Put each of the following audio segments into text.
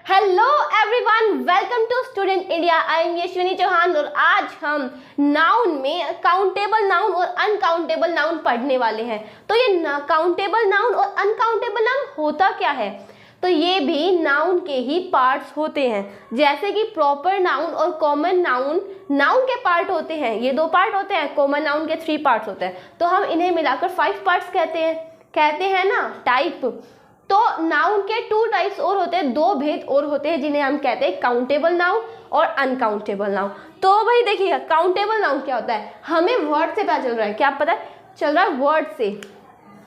Hello everyone, welcome to Student India. I am Yashvini Chauhan और आज हम नाउन में काउंटेबल नाउन और अनकाउंटेबल नाउन पढ़ने वाले हैं। तो ये काउंटेबल नाउन और अनकाउंटेबल नाउन होता क्या है? तो ये भी नाउन के ही पार्ट्स होते हैं। जैसे कि प्रॉपर नाउन और कॉमन नाउन नाउन के पार्ट होते हैं, ये 2 पार्ट होते हैं। कॉमन नाउन के 3 पार्ट्स होते हैं, तो हम इन्हें मिलाकर 5 पार्ट्स कहते हैं ना, टाइप। तो नाउन के 2 टाइप्स और होते हैं, 2 भेद और होते हैं, जिन्हें हम कहते हैं काउंटेबल नाउन और अनकाउंटेबल नाउन। तो भाई देखिएगा, काउंटेबल नाउन क्या होता है, हमें वर्ड से पता चल रहा है। क्या पता चल रहा है? वर्ड से।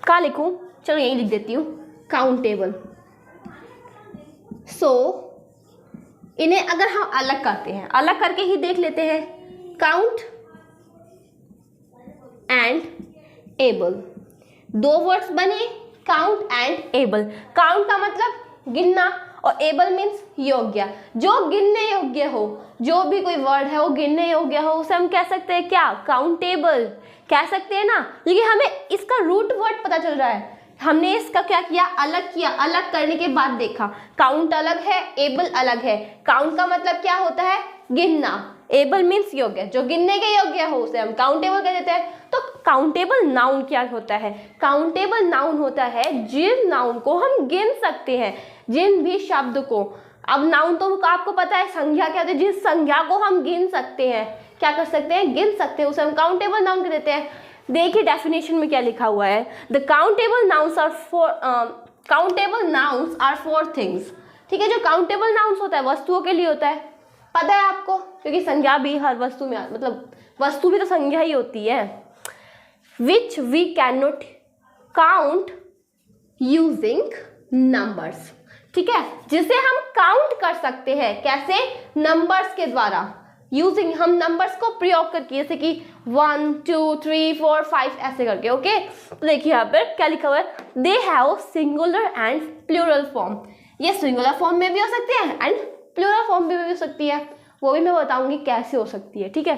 कहाँ लिखूं? चलो यही लिख देती हूँ, काउंटेबल। इन्हें अगर हम अलग करते हैं, अलग करके ही देख लेते हैं। काउंट एंड एबल, 2 वर्ड्स बने, काउंट एंड एबल। काउंट का मतलब गिनना और एबल मीन्स योग्य, जो गिनने योग्य हो। जो भी कोई वर्ड है वो गिनने योग्य हो, उसे हम कह सकते हैं क्या? काउंटेबल कह सकते हैं ना। लेकिन हमें इसका रूट वर्ड पता चल रहा है। हमने इसका क्या किया? अलग किया। अलग करने के बाद देखा काउंट अलग है, एबल अलग है। काउंट का मतलब क्या होता है? गिनना। एबल मीन्स योग्य, जो गिनने के योग्य हो उसे हम काउंटेबल कह देते हैं। तो काउंटेबल नाउन क्या होता है? काउंटेबल नाउन होता है जिन नाउन को हम गिन सकते हैं, जिन भी शब्द को। अब नाउन तो आपको पता है, संज्ञा क्या होती है? जिस संज्ञा को हम गिन सकते हैं, क्या कर सकते हैं? गिन सकते हैं, उसे हम काउंटेबल नाउन कह देते हैं। देखिए डेफिनेशन में क्या लिखा हुआ है। The countable nouns are for things. ठीक है, जो काउंटेबल नाउन्स होता है वस्तुओं के लिए होता है, पता है आपको, क्योंकि संज्ञा भी हर वस्तु में, मतलब वस्तु भी तो संज्ञा ही होती है। Which we can not count using numbers. ठीक है, जिसे हम काउंट कर सकते हैं कैसे? नंबर्स के द्वारा। यूजिंग, हम नंबर्स को प्रयोग करके, जैसे कि 1 2 3 4 5 ऐसे करके। ओके, तो देखिए यहाँ पर क्या लिखा हुआ है। They have singular and plural form. ये सिंगुलर फॉर्म में भी हो सकती है एंड प्लूरल फॉर्म में भी हो सकती है, वो भी मैं बताऊंगी कैसे हो सकती है। ठीक है,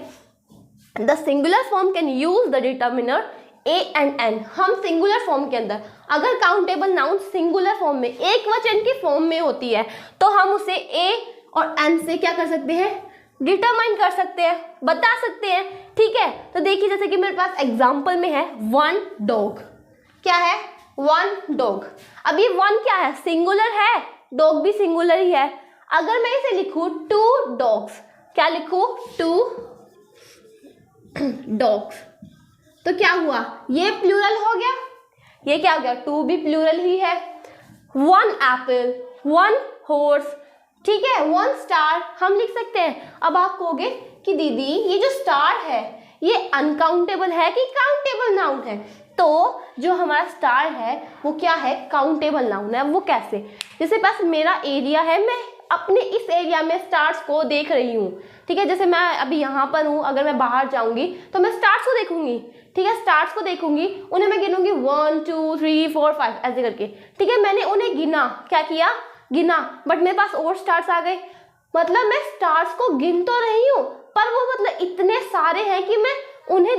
the singular form can use the determiner a and an. हम सिंगुलर फॉर्म के अंदर, अगर काउंटेबल नाउन सिंगुलर फॉर्म में, एक वचन की फॉर्म में होती है, तो हम उसे ए और एन से क्या कर सकते हैं? डिटरमाइन कर सकते हैं, बता सकते हैं। ठीक है, तो देखिए जैसे कि मेरे पास एग्जाम्पल में है 1 डॉग। क्या है? 1 डॉग। अब ये 1 क्या है? सिंगुलर है, डॉग भी सिंगुलर ही है। अगर मैं इसे लिखूं 2 डॉग्स, क्या लिखूं? 2 डॉग्स, तो क्या हुआ? ये प्लूरल हो गया। ये क्या हो गया? 2 भी प्लूरल ही है। 1 एप्पल, 1 हॉर्स। ठीक है, 1 स्टार हम लिख सकते हैं। अब आप कहोगे कि दीदी ये जो स्टार है ये अनकाउंटेबल है कि काउंटेबल नाउन है? तो जो हमारा स्टार है वो क्या है? काउंटेबल नाउन है। वो कैसे? जैसे पास मेरा एरिया है, मैं अपने इस एरिया में स्टार्स को देख रही हूँ। ठीक है, जैसे मैं अभी यहाँ पर हूँ, अगर मैं बाहर जाऊँगी तो मैं स्टार्स को देखूंगी। ठीक है, स्टार्स को देखूंगी, उन्हें मैं गिनूंगी 1 2 3 4 5 ऐसे करके। ठीक है, मैंने उन्हें गिना। क्या किया? गिना। बट मेरे पास और स्टार्स आ गए, मतलब मैं स्टार्स को गिन तो रही हूँ, पर वो मतलब इतने सारे हैं कि मैं उन्हें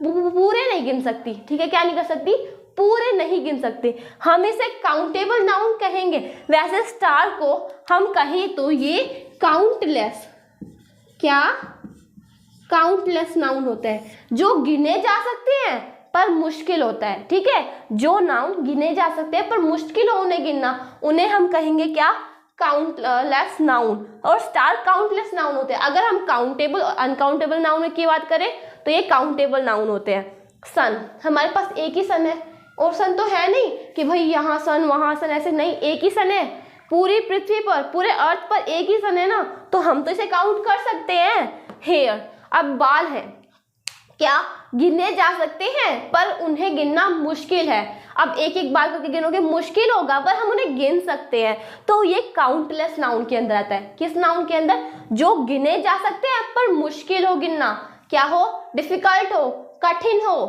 पूरे नहीं गिन सकती। ठीक है, क्या नहीं कर सकती? पूरे नहीं गिन सकते। हम इसे काउंटेबल नाउन कहेंगे। वैसे स्टार को हम कहें तो ये काउंटलेस, क्या? काउंटलेस नाउन होता है, जो गिने जा सकते हैं पर मुश्किल होता है। ठीक है, जो नाउन गिने जा सकते हैं पर मुश्किल हो उन्हें गिनना, उन्हें हम कहेंगे क्या? Countless noun. और स्टार काउंटलेस नाउन होते हैं। अगर हम काउंटेबल और अनकाउंटेबल नाउन की बात करें तो ये काउंटेबल नाउन होते हैं। सन, हमारे पास एक ही सन है, और सन तो है नहीं कि भाई यहाँ सन वहाँ सन, ऐसे नहीं, एक ही सन है। पूरी पृथ्वी पर, पूरे अर्थ पर एक ही सन है ना, तो हम तो इसे काउंट कर सकते हैं। हेयर, अब बाल है, क्या? गिने जा सकते हैं पर उन्हें गिनना मुश्किल है। अब एक एक बार करके गिनोगे मुश्किल होगा, पर हम उन्हें गिन सकते हैं। तो ये काउंटलेस नाउन के अंदर आता है। किस नाउन के अंदर? जो गिने जा सकते हैं पर मुश्किल हो गिनना। क्या हो? डिफिकल्ट हो, कठिन हो।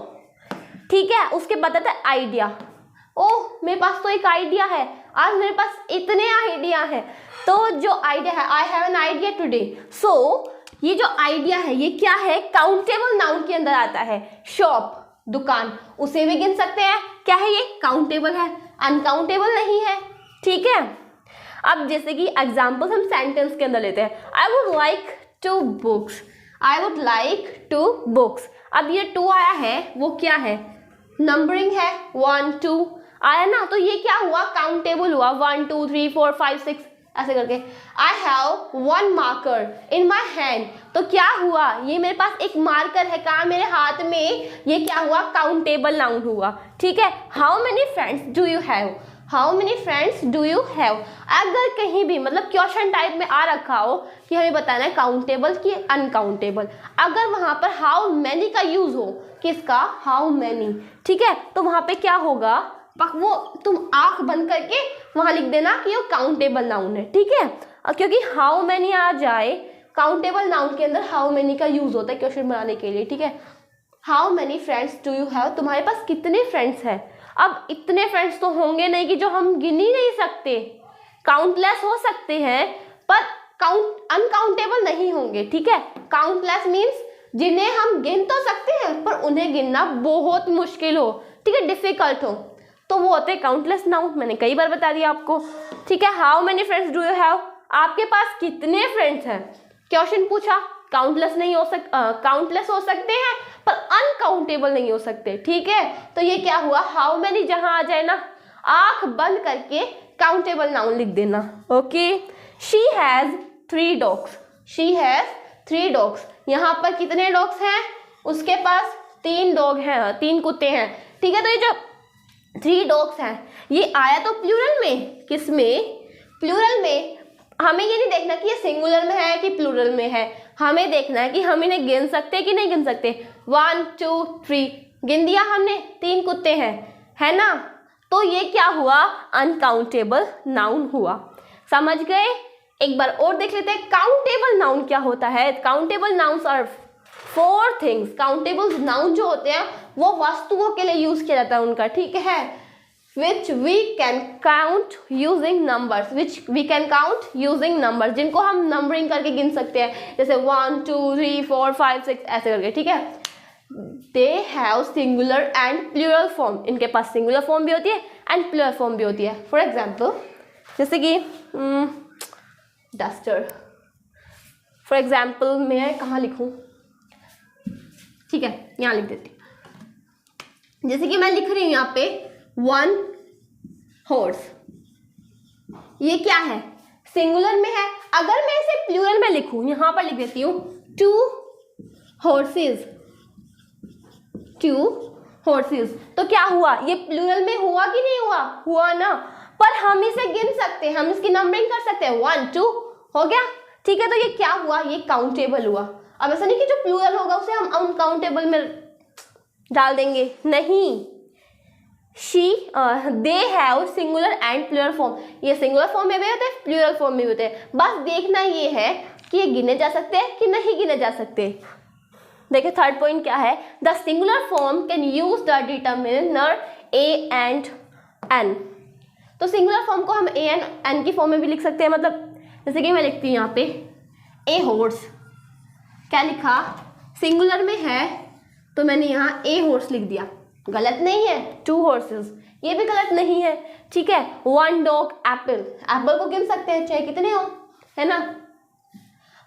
ठीक है, उसके बाद आता है आइडिया। ओह, मेरे पास तो एक आइडिया है, आज मेरे पास इतने आइडिया है। तो जो आइडिया है, I have an idea today. So ये जो आइडिया है ये क्या है? काउंटेबल नाउन के अंदर आता है। शॉप, दुकान, उसे भी गिन सकते हैं। क्या है? ये काउंटेबल है, अनकाउंटेबल नहीं है। ठीक है, अब जैसे कि एग्जाम्पल हम सेंटेंस के अंदर लेते हैं, I would like to books, I would like to books. अब ये टू आया है, वो क्या है, नंबरिंग है, 1 2 आया ना, तो ये क्या हुआ, काउंटेबल हुआ, 1 2 3 4 5 6 ऐसे करके। I have 1 marker in my hand, तो क्या हुआ, ये मेरे पास एक मार्कर है, कहाँ, मेरे हाथ में, ये क्या हुआ, काउंटेबल नाउन हुआ। ठीक है, how many friends do you have, how many friends do you have. अगर कहीं भी मतलब क्वेश्चन टाइप में आ रखा हो कि हमें बताना है काउंटेबल कि अनकाउंटेबल, अगर वहां पर हाउ मैनी का यूज हो, किसका, हाउ मैनी, ठीक है, तो वहां पे क्या होगा, वो तुम आंख बंद करके वहां लिख देना कि वो काउंटेबल नाउन है। ठीक है, क्योंकि हाउ मैनी आ जाए, काउंटेबल नाउन के अंदर हाउ मैनी का यूज होता है क्वेश्चन बनाने के लिए। ठीक है, how many friends do you have, तुम्हारे पास कितने फ्रेंड्स हैं। अब इतने फ्रेंड्स तो होंगे नहीं कि जो हम गिन ही नहीं सकते, काउंटलेस हो सकते हैं पर अनकाउंटेबल नहीं होंगे। ठीक है, काउंटलेस मीन्स जिन्हें हम गिन तो सकते हैं पर उन्हें गिनना बहुत मुश्किल हो, ठीक है, डिफिकल्ट हो, तो वो होते हैं काउंटलेस नाउन। मैंने कई बार बता दिया आपको। ठीक है, how many friends do you have, आपके पास कितने फ्रेंड्स हैं, क्वेश्चन पूछा, काउंटलेस नहीं हो काउंटलेस हो सकते हैं पर अनकाउंटेबल नहीं हो सकते। ठीक है, तो ये क्या हुआ, हाउ मेनी जहां आ जाए ना, आंख बंद करके काउंटेबल नाउन लिख देना। Okay, she has 3 dogs, she has 3 dogs, यहाँ पर कितने डॉग्स हैं, उसके पास 3 डॉग हैं, 3 कुत्ते हैं। ठीक है, तो ये जो 3 डॉग्स हैं ये आया तो प्लूरल में, किस में, प्लूरल में। हमें ये नहीं देखना कि ये सिंगुलर में है कि प्लूरल में है, हमें देखना है कि हम इन्हें गिन सकते हैं कि नहीं गिन सकते। 1 2 3 गिन दिया हमने, 3 कुत्ते हैं, है ना, तो ये क्या हुआ, अनकाउंटेबल नाउन हुआ। समझ गए, एक बार और देख लेते हैं काउंटेबल नाउन क्या होता है। Countable nouns are 4 things, countable noun जो होते हैं वो वस्तुओं के लिए यूज किया जाता है उनका। ठीक है, which we can count using numbers, which we can count using numbers, जिनको हम नंबरिंग करके गिन सकते हैं, जैसे 1 2 3 4 5 6 ऐसे करके। ठीक है, they have singular and plural form, इनके पास सिंगुलर फॉर्म भी होती है एंड प्लूरल फॉर्म भी होती है। फॉर एग्जाम्पल जैसे कि डस्टर, फॉर एग्जाम्पल मैं कहाँ लिखूँ, ठीक है यहाँ लिख देती हूँ, जैसे कि मैं लिख रही हूँ यहाँ पे 1 हॉर्स, ये क्या है, सिंगुलर में है। अगर मैं इसे प्लूरल में लिखूं, यहां पर लिख देती हूँ 2 हॉर्सेस, 2 हॉर्सेस, तो क्या हुआ, ये प्लूरल में हुआ कि नहीं हुआ, हुआ ना, पर हम इसे गिन सकते हैं, हम इसकी नंबरिंग कर सकते हैं, 1 2 हो गया। ठीक है, तो ये क्या हुआ, ये काउंटेबल हुआ। अब ऐसा नहीं कि जो प्लूरल होगा उसे हम अनकाउंटेबल में डाल देंगे, नहीं, they have singular and plural form, ये सिंगुलर फॉर्म में भी होते हैं, प्लूरल फॉर्म में भी होते हैं। बस देखना ये है कि ये गिने जा सकते हैं कि नहीं गिने जा सकते। देखिए थर्ड पॉइंट क्या है, the singular form can use the determiner a and an. तो सिंगुलर फॉर्म को हम ए एंड एन की फॉर्म में भी लिख सकते हैं। मतलब जैसे कि मैं लिखती हूँ यहाँ पे ए हॉर्स, क्या लिखा, सिंगुलर में है तो मैंने यहाँ ए हॉर्स लिख दिया, गलत नहीं है। 2 हॉर्सेस, ये भी गलत नहीं है। ठीक है, 1 डॉग एप्पल, एप्पल को गिन सकते हैं चाहे कितने हो, है ना।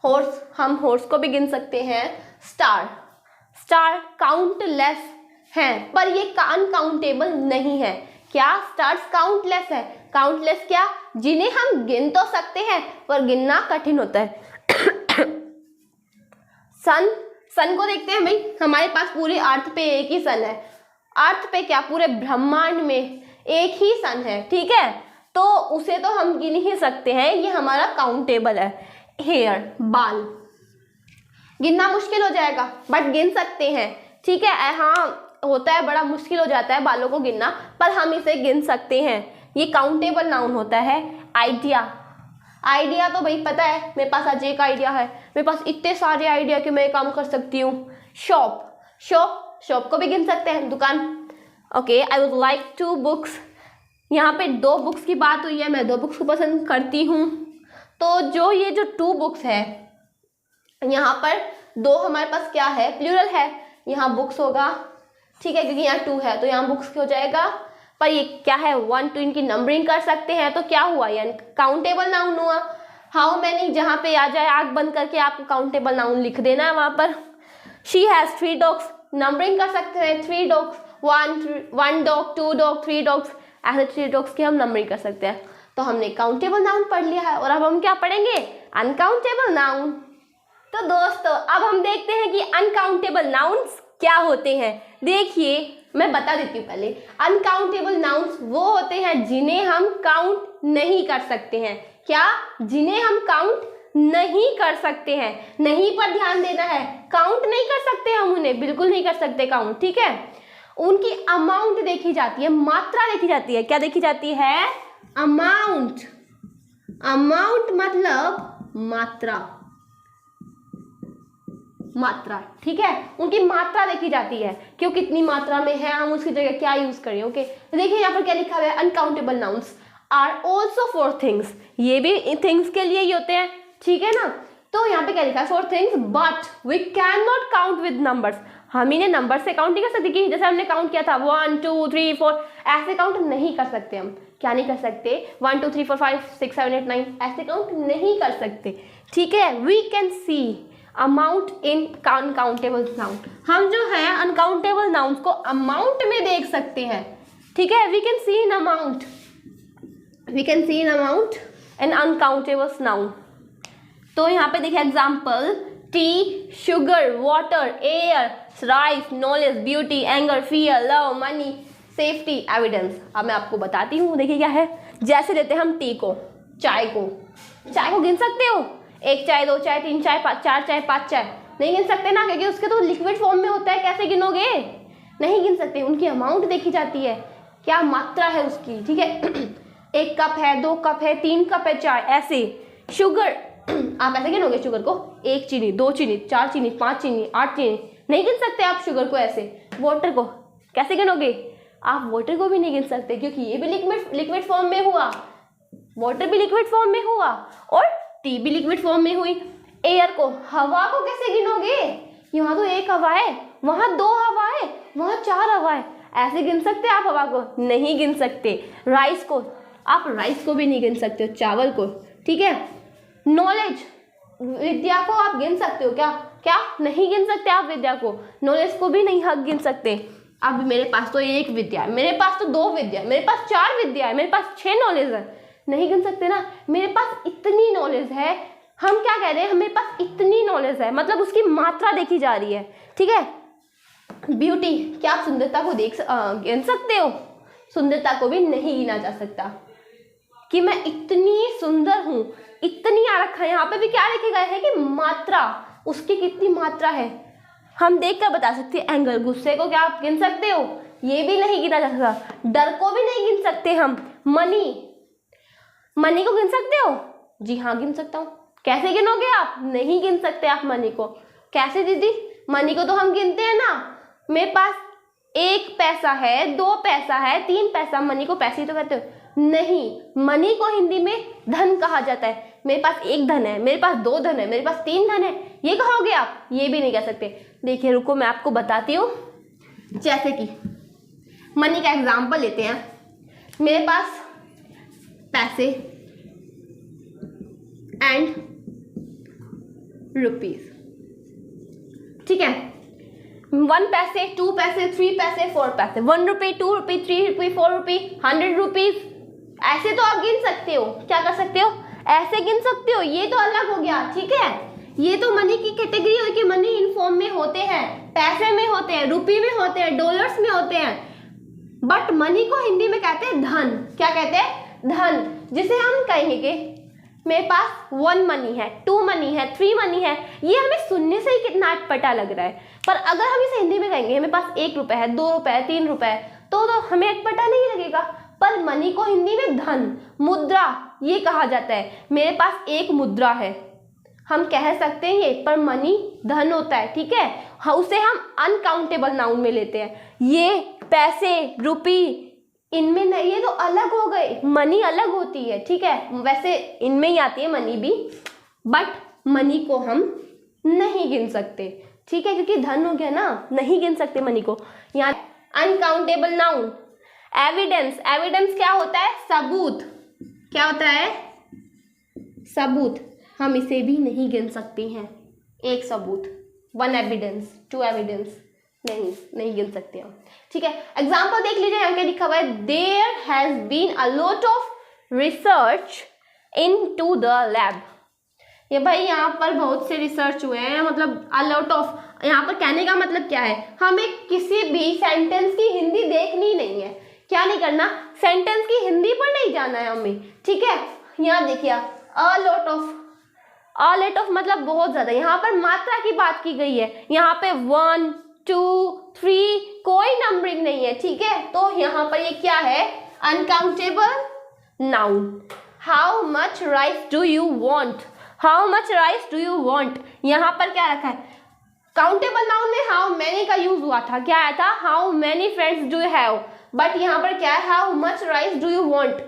हॉर्स, हम हॉर्स को भी गिन सकते हैं। स्टार, स्टार काउंटलेस हैं पर ये अनकाउंटेबल नहीं है। क्या, स्टार्स काउंटलेस है, काउंटलेस क्या, जिन्हें हम गिन तो सकते हैं पर गिनना कठिन होता है। सन, सन को देखते हैं भाई, हमारे पास पूरे अर्थ पे एक ही सन है, अर्थ पे क्या, पूरे ब्रह्मांड में एक ही सन है। ठीक है, तो उसे तो हम गिन ही सकते हैं, ये हमारा काउंटेबल है। हेयर, बाल, गिनना मुश्किल हो जाएगा बट गिन सकते हैं। ठीक है, हाँ होता है, बड़ा मुश्किल हो जाता है बालों को गिनना, पर हम इसे गिन सकते हैं, ये काउंटेबल नाउन होता है। आइडिया, आइडिया तो भाई पता है, मेरे पास आज एक आइडिया है, मेरे पास इतने सारे आइडिया कि मैं काम कर सकती हूँ। शॉप, शॉप, शॉप को भी गिन सकते हैं, दुकान। Okay, I would like 2 books, यहाँ पे 2 बुक्स की बात हुई है, मैं 2 बुक्स को पसंद करती हूँ। तो जो ये जो 2 बुक्स है, यहाँ पर 2 हमारे पास क्या है, प्लूरल है, यहाँ बुक्स होगा। ठीक है, क्योंकि यहाँ 2 है तो यहाँ बुक्स हो जाएगा, पर ये क्या है, 1 2 इनकी नंबरिंग कर सकते हैं, तो क्या हुआ, ये काउंटेबल नाउन हुआ। हाउ मैनी जहाँ पे आ जाए आंख बंद करके आपको काउंटेबल नाउन लिख देना है वहाँ पर। शी हैज़ 3 डॉग्स, नंबरिंग कर सकते हैं, 3 डॉग्स, 1 डॉग, 2 डॉग, 3 डॉग्स, ऐसे 3 डॉग्स की हम नंबरिंग कर सकते हैं। तो हमने काउंटेबल नाउन पढ़ लिया है और अब हम क्या पढ़ेंगे, अनकाउंटेबल नाउन। तो दोस्तों अब हम देखते हैं कि अनकाउंटेबल नाउन्स क्या होते हैं। देखिए मैं बता देती हूँ पहले, अनकाउंटेबल नाउन्स वो होते हैं जिन्हें हम काउंट नहीं कर सकते हैं। क्या, जिन्हें हम काउंट नहीं कर सकते हैं, नहीं पर ध्यान देना है, काउंट नहीं कर सकते हम उन्हें, बिल्कुल नहीं कर सकते काउंट, ठीक है। उनकी अमाउंट देखी जाती है, मात्रा देखी जाती है। क्या देखी जाती है, अमाउंट। अमाउंट मतलब मात्रा, मात्रा, ठीक है। उनकी मात्रा देखी जाती है कि वो कितनी मात्रा में है, हम उसकी जगह क्या यूज करें। ओके देखिए यहाँ पर क्या लिखा हुआ है, uncountable nouns are also for things, ये भी थिंग्स के लिए ही होते हैं, ठीक है ना। तो यहाँ पे क्या लिखा है, for things but we can not count with numbers, हम इन्हें नंबर से काउंट नहीं कर सकते कि जैसे हमने काउंट किया था 1 2 3 4, ऐसे काउंट नहीं कर सकते हम। क्या नहीं कर सकते, 1 2 3 4 5 6 7 8 9 ऐसे काउंट नहीं कर सकते, ठीक है। We can see amount in uncountable noun, हम जो है अनकाउंटेबल नाउन्स को अमाउंट में देख सकते हैं, ठीक है। We can see in amount, we can see in amount an uncountable noun. तो यहाँ पे देखिए example, tea, sugar, water, air, rice, knowledge, beauty, anger, fear, love, money, safety, evidence. अब मैं आपको बताती हूँ, देखिए क्या है। जैसे लेते हैं हम टी को, चाय को, चाय को गिन सकते हो, 1 चाय, 2 चाय, 3 चाय, 4 चाय, 5 चाय, नहीं गिन सकते ना, क्योंकि उसके तो लिक्विड फॉर्म में होता है, कैसे गिनोगे, नहीं गिन सकते। उनकी अमाउंट देखी जाती है, क्या मात्रा है उसकी, ठीक है। 1 कप है, 2 कप है, 3 कप है चाय, ऐसे। शुगर आप ऐसे गिनोगे शुगर को, 1 चीनी, 2 चीनी, 4 चीनी, 5 चीनी, 8 चीनी, नहीं गिन सकते आप शुगर को ऐसे। वाटर को कैसे गिनोगे, आप वाटर को भी नहीं गिन सकते, क्योंकि ये भी लिक्विड फॉर्म में हुआ, वाटर भी लिक्विड फॉर्म में हुआ और टी भी लिक्विड फॉर्म में हुई। एयर को, हवा को कैसे गिनोगे, यहाँ तो 1 हवा है, वहाँ 2 हवा है, वहाँ 4 हवा है, ऐसे गिन सकते आप हवा को, नहीं गिन सकते। राइस को, आप राइस को भी नहीं गिन सकते हो, चावल को, ठीक है। नॉलेज, विद्या को आप गिन सकते हो क्या, क्या नहीं गिन सकते आप विद्या को, नॉलेज को भी नहीं हक गिन सकते। अब मेरे पास तो 1 विद्या है, मेरे पास तो 2 विद्या है, मेरे पास 4 विद्या है, मेरे पास 6 नॉलेज है, नहीं गिन सकते ना। मेरे पास इतनी नॉलेज है, हम क्या कह रहे हैं, मेरे पास इतनी नॉलेज है, मतलब उसकी मात्रा देखी जा रही है, ठीक है। ब्यूटी, क्या आप सुंदरता को गिन सकते हो, सुंदरता को भी नहीं गिना जा सकता कि मैं इतनी सुंदर हूँ, इतनी आ रखा है। यहाँ पे भी क्या लिखे गए है कि मात्रा, उसकी कितनी मात्रा है हम देख कर बता सकते हैं। एंगर, गुस्से को क्या आप गिन सकते हो, ये भी नहीं गिना जा सकता। डर को भी नहीं गिन सकते हम। मनी, मनी को गिन सकते हो, जी हाँ गिन सकता हूँ। कैसे गिनोगे आप, नहीं गिन सकते आप मनी को। कैसे दीदी, मनी को तो हम गिनते हैं ना, मेरे पास 1 पैसा है, 2 पैसा है, 3 पैसा, मनी को पैसे ही तो कहते हो, नहीं। मनी को हिंदी में धन कहा जाता है। मेरे पास 1 धन है, मेरे पास 2 धन है, मेरे पास 3 धन है, ये कहोगे आप, ये भी नहीं कह सकते। देखिए रुको मैं आपको बताती हूँ, जैसे कि मनी का एग्जाम्पल लेते हैं। मेरे पास पैसे एंड रुपीज, ठीक है। 1 पैसे, 2 पैसे, 3 पैसे, 4 पैसे, 1 रुपये, 2 रुपये, 3 रुपये, 4 रुपये, 100 रुपीज, ऐसे तो आप गिन सकते हो। क्या कर सकते हो, ऐसे गिन सकते हो, ये तो अलग हो गया, ठीक है। ये तो मनी की कैटेगरी हुई कि मनी इन फॉर्म में होते हैं, पैसे में होते हैं, रुपये में होते हैं, डॉलर्स में होते हैं। बट मनी को हिंदी में कहते हैं धन। क्या कहते हैं, धन, जिसे हम कहेंगे मेरे पास 1 मनी है, 2 मनी है, 3 मनी है। ये हमें सुनने से ही कितना अटपटा लग रहा है, पर अगर हम इसे हिंदी में कहेंगे मेरे पास 1 रुपये है, 2 रुपये है, 3 रुपये है, तो हमें अटपटा नहीं लगेगा। पर मनी को हिंदी में धन, मुद्रा ये कहा जाता है। मेरे पास 1 मुद्रा है, हम कह सकते हैं ये, पर मनी धन होता है, ठीक है। हाँ, उसे हम अनकाउंटेबल नाउन में लेते हैं। ये पैसे, रुपये, इनमें नहीं, ये तो अलग हो गए, मनी अलग होती है, ठीक है। वैसे इनमें ही आती है मनी भी, बट मनी को हम नहीं गिन सकते, ठीक है, क्योंकि धन हो गया ना, नहीं गिन सकते मनी को। यहाँ अनकाउंटेबल नाउन, एविडेंस, एविडेंस क्या होता है? सबूत। क्या होता है? सबूत। हम इसे भी नहीं गिन सकते हैं, एक सबूत, वन एविडेंस, टू एविडेंस, नहीं गिन सकते हम, ठीक है। एग्जाम्पल देख लीजिए, यहाँ क्या लिखा हुआ है, there has been a lot of research into the lab. ये भाई यहाँ पर बहुत से रिसर्च हुए हैं, मतलब अ लॉट ऑफ, यहाँ पर कहने का मतलब क्या है, हमें किसी भी सेंटेंस की हिंदी देखनी नहीं है, क्या नहीं करना, सेंटेंस की हिंदी पर नहीं जाना है हमें, ठीक है। यहाँ देखिए अ लॉट ऑफ मतलब बहुत ज्यादा, यहाँ पर मात्रा की बात की गई है, यहाँ पे 1 2 3 कोई नंबरिंग नहीं है, ठीक है। तो यहाँ पर ये क्या है? Uncountable noun. How much rice do you want, how much rice do you want, यहाँ पर क्या रखा है? काउंटेबल नाउन में हाउ मैनी का यूज हुआ था, क्या आया था? How many friends do you have, but यहाँ पर क्या है? How much rice do you want.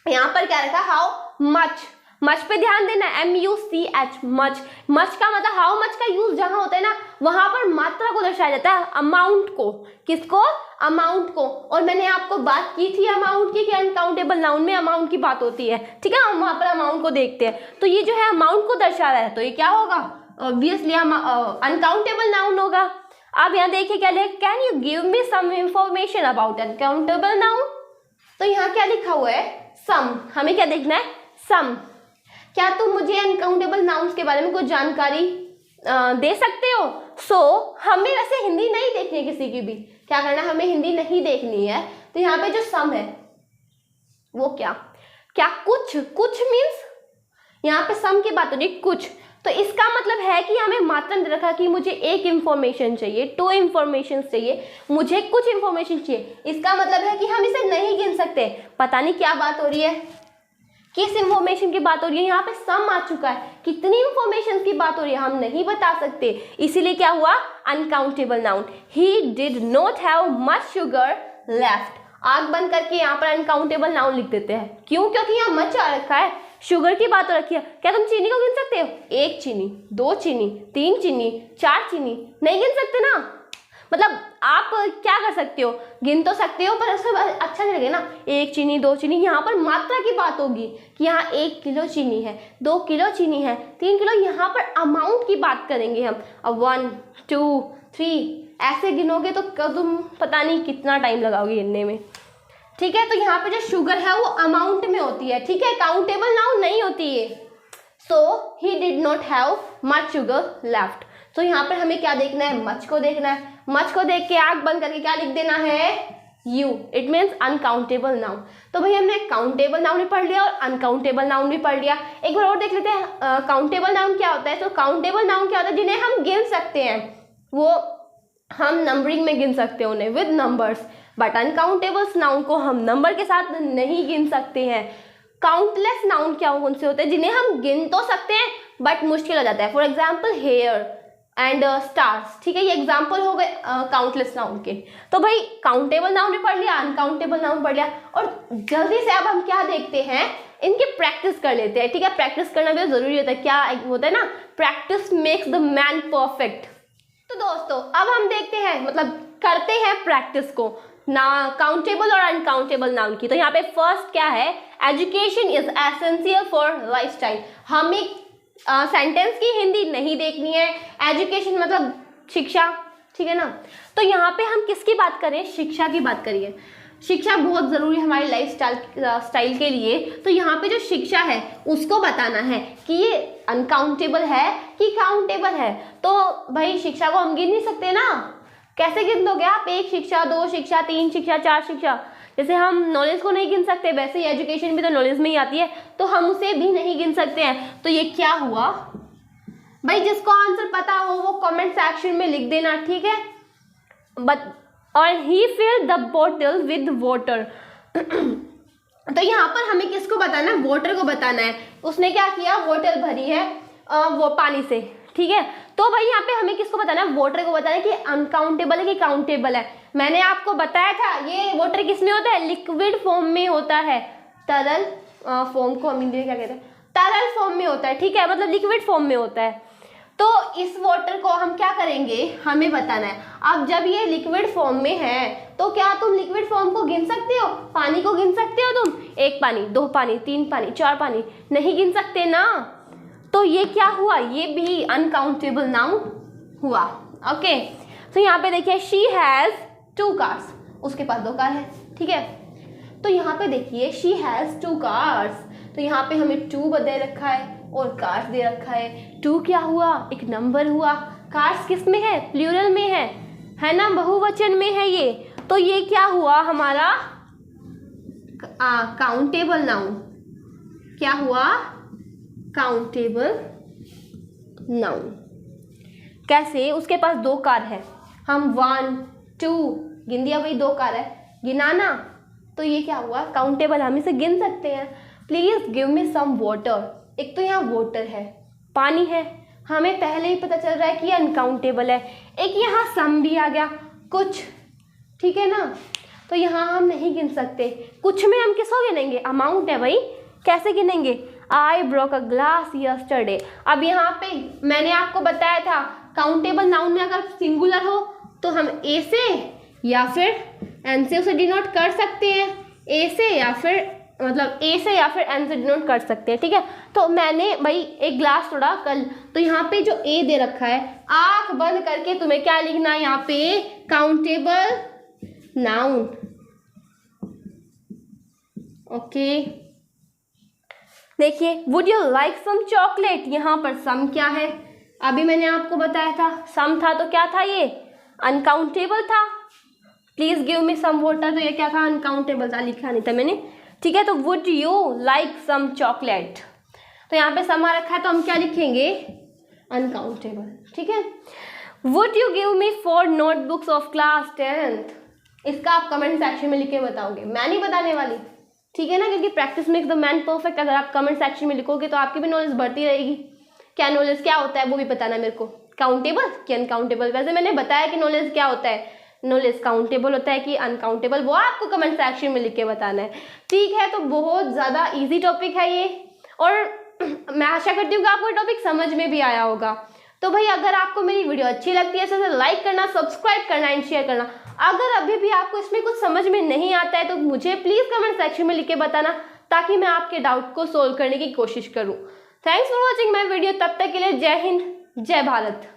यहाँ पर क्या रखा? हाउ मच, मच पे ध्यान देना, MUCH, मच। मच का मतलब हाउ मच का यूज जहां होता है ना, वहां पर मात्रा को दर्शाया जाता है, अमाउंट को। किसको? अमाउंट को। और मैंने आपको बात की थी अमाउंट की, कि अनकाउंटेबल नाउन में अमाउंट की बात होती है, ठीक है। हम वहां पर अमाउंट को देखते हैं, तो ये जो है अमाउंट को दर्शा रहा है, तो ये क्या होगा? ऑब्वियसली अनकाउंटेबल नाउन होगा। अब यहाँ देखिए क्या लिखा, can you give me some information about uncountable noun. तो यहाँ क्या लिखा हुआ है? सम। हमें क्या देखना है? सम। क्या तुम मुझे अनकाउंटेबल नाउन्स के बारे में कुछ जानकारी दे सकते हो? हमें वैसे हिंदी नहीं देखनी है किसी की भी, क्या करना है? हमें हिंदी नहीं देखनी है। तो यहाँ पे जो सम है वो क्या कुछ मीन्स, यहाँ पे सम की बात हो रही, कुछ। तो इसका मतलब है कि हमें मात्रा दे रखा कि मुझे एक इंफॉर्मेशन चाहिए, 2 इंफॉर्मेशन चाहिए, मुझे कुछ इंफॉर्मेशन चाहिए। इसका मतलब है कि हम इसे नहीं गिन सकते। पता नहीं क्या बात हो रही है, किस इंफॉर्मेशन की बात हो रही है, यहाँ पे सम आ चुका है, कितनी इंफॉर्मेशन की बात हो रही है हम नहीं बता सकते, इसीलिए क्या हुआ? Uncountable noun. He did not have much sugar left. आग बंद करके यहाँ पर अनकाउंटेबल नाउन लिख देते हैं, क्यों? क्योंकि यहाँ मच आ रखा है, शुगर की बात हो रखी है। क्या तुम चीनी को गिन सकते हो? 1 चीनी, 2 चीनी, 3 चीनी, 4 चीनी, नहीं गिन सकते ना। मतलब आप क्या कर सकते हो? गिन तो सकते हो, पर उसमें अच्छा नहीं लगेगा ना, 1 चीनी, 2 चीनी। यहाँ पर मात्रा की बात होगी कि यहाँ 1 किलो चीनी है, 2 किलो चीनी है, 3 किलो। यहाँ पर अमाउंट की बात करेंगे हम। अब 1 2 3 ऐसे गिनोगे तो तुम पता नहीं कितना टाइम लगाओगे गिनने में, ठीक है। तो यहाँ पे जो शुगर है वो अमाउंट में होती है, ठीक है, काउंटेबल नाउन नहीं होती है। So he did not have much sugar left. तो यहाँ पर हमें क्या देखना है? मच को देखना है। मच को देख के आग बंद करके क्या लिख देना है? You. It means uncountable noun. तो भाई हमने काउंटेबल नाउन भी पढ़ लिया और अनकाउंटेबल नाउन भी पढ़ लिया। एक बार और देख लेते हैं काउंटेबल नाउन क्या होता है। तो काउंटेबल नाउन क्या होता है? जिन्हें हम गिन सकते हैं, वो हम नंबरिंग में गिन सकते हैं उन्हें, with numbers. But uncountables noun को हम नंबर के साथ नहीं गिन सकते हैं। काउंटलेस नाउन क्या उनसे होते हैं? जिन्हें हम गिन तो सकते हैं बट मुश्किल हो जाता है। For example hair and stars, ठीक है, ये एग्जाम्पल हो गए काउंटलेस नाउन के। तो भाई काउंटेबल नाउन भी पढ़ लिया, अनकाउंटेबल नाउन पढ़ लिया, और जल्दी से अब हम क्या देखते हैं, इनकी प्रैक्टिस कर लेते हैं, ठीक है। प्रैक्टिस करना भी जरूरी होता है, क्या होता है ना, practice makes the man perfect. तो दोस्तों अब हम देखते हैं, मतलब करते हैं प्रैक्टिस को ना काउंटेबल और अनकाउंटेबल नाउन की। तो यहाँ पे फर्स्ट क्या है? Education is essential for lifestyle. हमें सेंटेंस की हिंदी नहीं देखनी है, एजुकेशन मतलब शिक्षा, ठीक है ना। तो यहाँ पे हम किसकी बात करें? शिक्षा की बात करिए। शिक्षा बहुत ज़रूरी है हमारे लाइफ स्टाइल के लिए। तो यहाँ पे जो शिक्षा है उसको बताना है कि ये अनकाउंटेबल है कि काउंटेबल है। तो भाई शिक्षा को हम गिन नहीं सकते ना, कैसे गिन दोगे आप? 1 शिक्षा, 2 शिक्षा, 3 शिक्षा, 4 शिक्षा। जैसे हम नॉलेज को नहीं गिन सकते, वैसे ही एजुकेशन भी तो नॉलेज में ही आती है, तो हम उसे भी नहीं गिन सकते हैं। तो ये क्या हुआ भाई? जिसको आंसर पता हो वो कमेंट सेक्शन में लिख देना, ठीक है। और he filled the bottle with water. तो यहाँ पर हमें किसको बताना है? वाटर को बताना है। उसने क्या किया? बोतल भरी है वो पानी से, ठीक है। तो भाई यहाँ पे हमें किसको बताना है? वाटर को बताना है कि अनकाउंटेबल है कि काउंटेबल है। मैंने आपको बताया था ये वाटर किस में होता है? लिक्विड फॉर्म में होता है। तरल फॉर्म को हम हिंदी में क्या कहते हैं? तरल फॉर्म में होता है, ठीक है, मतलब लिक्विड फॉर्म में होता है। तो इस वाटर को हम क्या करेंगे? हमें बताना है। अब जब ये लिक्विड फॉर्म में है तो क्या तुम लिक्विड फॉर्म को गिन सकते हो? पानी को गिन सकते हो तुम? 1 पानी, 2 पानी, 3 पानी, 4 पानी? नहीं गिन सकते ना। तो ये क्या हुआ? ये भी अनकाउंटेबल नाउन हुआ। ओके, तो यहाँ पे देखिए शी हैज़ 2 कार्स, उसके पास 2 कार है, ठीक है। तो यहाँ पे देखिए शी हैज़ 2 कार्स, तो यहाँ पे हमें 2 दे रखा है और कार्स दे रखा है। 2 क्या हुआ? एक नंबर हुआ। कार्स किस में है? प्लूरल में है ना, बहुवचन में है ये। तो ये क्या हुआ हमारा? Countable noun. क्या हुआ? Countable noun. कैसे? उसके पास 2 कार है, हम 1 2 गिन दिया, भाई 2 कार है, गिनाना। तो ये क्या हुआ? काउंटेबल, हम इसे गिन सकते हैं। Please give me some water. एक तो यहाँ वाटर है, पानी है, हमें पहले ही पता चल रहा है कि ये अनकाउंटेबल है। एक यहाँ सम भी आ गया, कुछ, ठीक है ना। तो यहाँ हम नहीं गिन सकते। कुछ में हम किसको गिनेंगे? अमाउंट है भाई, कैसे गिनेंगे? I broke a glass yesterday. अब यहाँ पे मैंने आपको बताया था काउंटेबल नाउन में अगर सिंगुलर हो तो हम ए से या फिर एन से उसे डिनोट कर सकते हैं। ए से या फिर मतलब ए से या फिर एन से डिनोट कर सकते हैं, ठीक है। तो मैंने भाई एक ग्लास तोड़ा कल, तो यहाँ पे जो ए दे रखा है, आंख बंद करके तुम्हें क्या लिखना है यहाँ पे? Countable noun. ओके, देखिए would you like some chocolate. यहाँ पर सम क्या है? अभी मैंने आपको बताया था सम था, तो क्या था ये? अनकाउंटेबल था। Please give me some water, तो ये क्या था? अनकाउंटेबल था, लिखा नहीं था मैंने, ठीक है। तो would you like some chocolate, तो यहाँ पे सम आ रखा है, तो हम क्या लिखेंगे? अनकाउंटेबल, ठीक है। Would you give me 4 notebooks of class 10th। इसका आप कमेंट सेक्शन में लिख के बताओगे, मैं नहीं बताने वाली, ठीक है ना, क्योंकि practice makes the man perfect. अगर आप कमेंट सेक्शन में लिखोगे तो आपकी भी नॉलेज बढ़ती रहेगी। क्या नॉलेज क्या होता है वो भी बताना मेरे को, काउंटेबल कि अनकाउंटेबल। वैसे मैंने बताया कि नॉलेज क्या होता है, नॉलेज काउंटेबल होता है कि अनकाउंटेबल, वो आपको कमेंट सेक्शन में लिख के बताना है, ठीक है। तो बहुत ज़्यादा ईजी टॉपिक है ये, और मैं आशा करती हूँ कि आपको टॉपिक समझ में भी आया होगा। तो भाई अगर आपको मेरी वीडियो अच्छी लगती है तो लाइक करना, सब्सक्राइब करना एंड शेयर करना। अगर अभी भी आपको इसमें कुछ समझ में नहीं आता है तो मुझे प्लीज़ कमेंट सेक्शन में लिख के बताना, ताकि मैं आपके डाउट को सोल्व करने की कोशिश करूँ। Thanks for watching my video. तब तक के लिए जय हिंद, जय भारत।